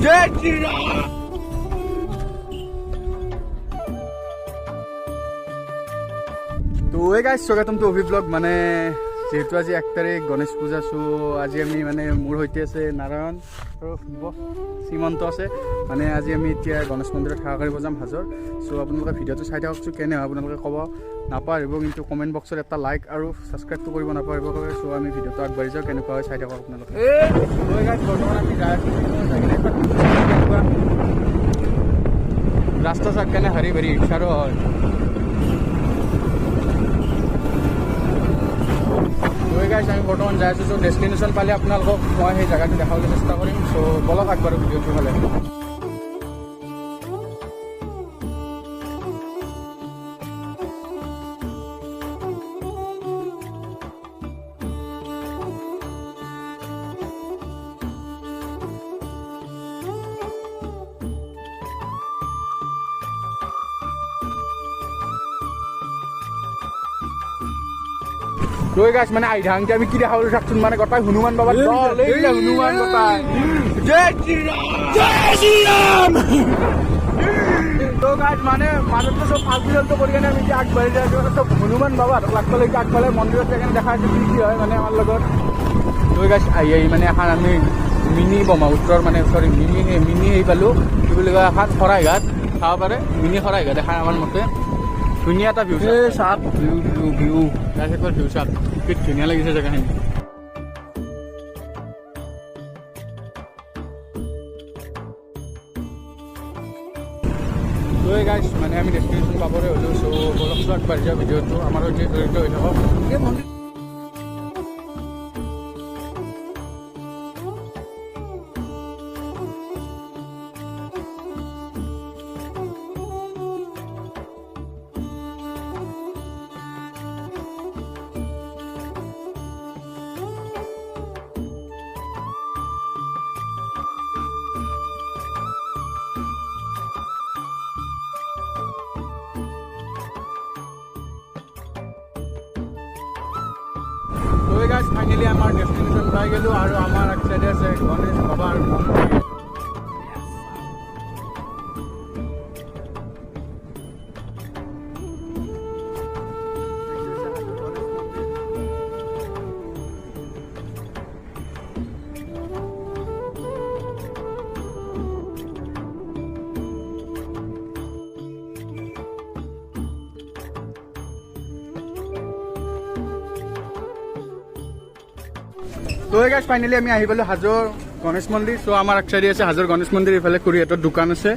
जय श्री राम। तो hey guys स्वागतम टू अभी ब्लॉग माने जेहेतु आज 1 तारिख गणेश पूजा सो आज आमी माने मोर होइते আছে नारायण और सीमंत আছে माने आज आमी এতিয়া गणेश मन्दिर থাকা কৰিব যাম হাজৰ সো আপোনালোকে ভিডিওটো চাই থাকক কেনে হয় আপোনালোকে ক'ব নাপাহৰিব কিন্তু কমেন্ট বক্সত এটা লাইক আৰু সাবস্ক্ৰাইব কৰিব নাপাহৰিব সো আমি ভিডিওটো আগবাঢ়ি যাও কেনেকুৱা হয় চাই থাকক আপোনালোকে ওই গাইস বৰ্তমান আমি যাই আছো ৰাস্তা চাক কেনে হৰি ভৰি ইচ্ছাৰো হয় गाइस আমি বৰ্তমান যাই আছো ডেষ্টিনেশ্যন পালে আপোনালোকক মই সেই জায়গাটো দেখাবলৈ চেষ্টা কৰিম সো বলক আগবাঢ়ো ভিডিওটো ফালে लोई गाइस माने आई ढांग के আমি কি দেখাবলৈ চাকছুন মানে গটাই হনুমান বাবা দল এইলা হনুমান গটাই জয় শ্রী রাম জয় শ্রী রাম তো গাইস মানে মানুষ তো সব ফালতু তো করি কেনে আমি কি আগবাঢ়ি যাই তো হনুমান বাবা লাগলে কি আগবালে মন্দিৰত এখানে দেখা আছে কি হয় মানে আমাৰ লগত লোই গাইস আই মানে এখন আমি মিনি বমা উত্তৰ মানে সৰি মিনি এই পালো কি বুলি কয় এখন খৰাইঘাট খাব পাৰে মিনি খৰাইঘাট দেখা আমাৰ মতে ধুনীয়া এটা ভিউ চাপ ভিউ তাৰপিছত ভিউ চাপ কি ধুনীয়া লাগিছে জেগাখিনি তো গাইস মানে আমি ডেষ্টিনেশ্যন পাবৰে হ'লো সো বলক আগবাঢ়ি যাওঁ ভিডিঅ'টো আমাৰ সৈতে জড়িত হৈ থাকক এই মন্দিৰ तो गाइस फाइनली आमार डेस्टिनेशन पाई गेलो और आमार एक साइड আছে গণেশ বাবার মন্দির তো গাইস ফাইনালি আমি আহি পালো হাজৰ গণেশ মন্দিৰ সো আমাৰ একচাইডে আছে হাজৰ গণেশ মন্দিৰ ইফালে কুৰিয়াতৰ দোকান আছে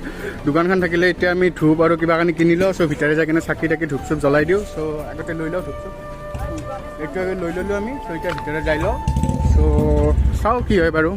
দোকানখন থাকিলে এতিয়া আমি ধূপ আৰু কিবা কানি কিনি লওঁ সো ভিতৰে যাই কিনে চাকি টাকি ধূপ চুপ জ্বলাই দিওঁ সো আগতে লৈ লওঁ ধূপ চুপ এইটো লৈ ল'লোঁ আমি সো এতিয়া ভিতৰে যাই লওঁ সো চাওঁ কি হয় বাৰু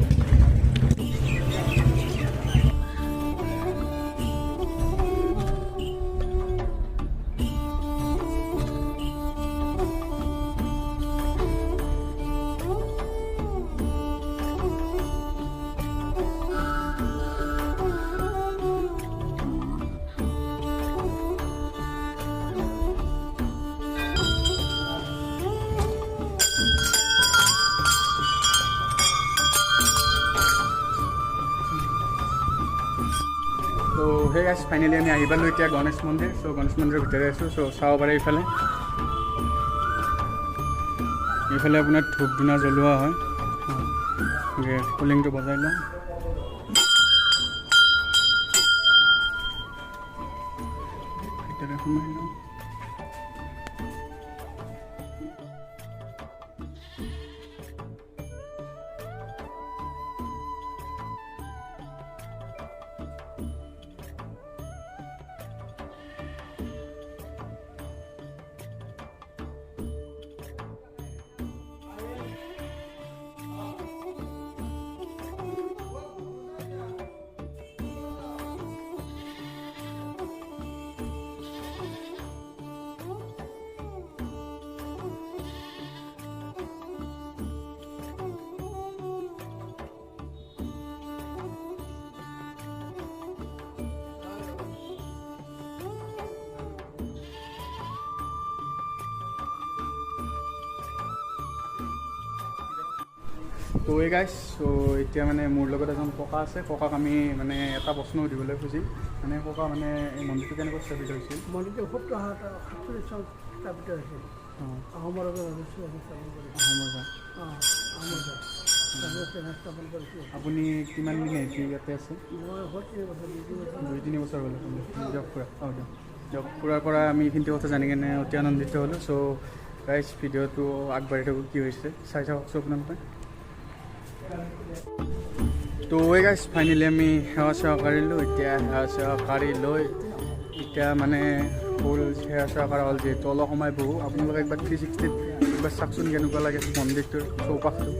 তো হে গাইস ফাইনালি আমি আহি পালোঁ এতিয়া গণেশ মন্দিৰ সো গণেশ মন্দিৰৰ ভিতৰে আছোঁ সো চাব পাৰে এইফালে আপোনাৰ ধূপ ধূনা জ্বলোৱা হয় কুলিংটো বজাই লওঁ ভিতৰে সোমাই লওঁ তো এই গাইছ চ' এতিয়া মানে মোৰ লগত এজন ককা আছে ককাক আমি মানে এটা প্ৰশ্ন সুধিবলৈ খুজিম মানে ককা মানে এই মন্দিৰটো কেনেকৈ স্থাপিত হৈছিল মন্দিৰটো 1747 চনত স্থাপিত হৈছিল আহোমৰ স্থাপন কৰিছিল আপুনি কিমান দিন ইয়াতে আছে মই 2-3 বছৰ হ'ল দিয়ক পুৰা দিয়ক পুৰাৰ পৰা আমি এইখিনি কথা জানি কেনে অতি আনন্দিত হ'লোঁ চ' গাইজ ভিডিঅ'টো আগবাঢ়ি থাকোঁ কি হৈছে চাই চাওকচোন আপোনালোকে তো এই গাইজ ফাইনেলি আমি সেৱা চেৱা কৰিলোঁ এতিয়া সেৱা চেৱা কৰি লৈ এতিয়া মানে হ'ল সেৱা চেৱা কৰা হ'ল যিহেতু অলপ সময় বহোঁ আপোনালোকে একবাৰ 360 একবাৰ চাওকচোন কেনেকুৱা লাগে মন্দিৰটোৰ চৌপাশটো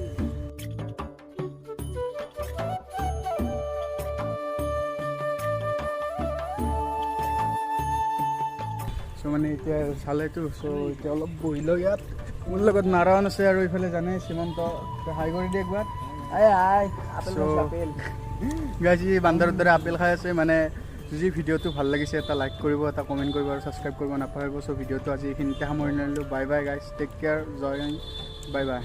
চ' মানে এতিয়া চালেতো চ' এতিয়া অলপ বহিলোঁ ইয়াত মোৰ লগত নাৰায়ণ আছে আৰু এইফালে জানে শ্ৰীমন্ত হাই কৰি দিয়ে একবাৰ গাইজ বান্দাৰৰ দৰে আপেল খাই আছে মানে যদি ভিডিঅ'টো ভাল লাগিছে এটা লাইক কৰিব এটা কমেণ্ট কৰিব আৰু ছাবস্ক্ৰাইব কৰিব নাপাহৰিব চ' ভিডিঅ'টো আজি এইখিনিতে সামৰণি মাৰিলোঁ bye bye guys take care জয় হিন্দ বাই বাই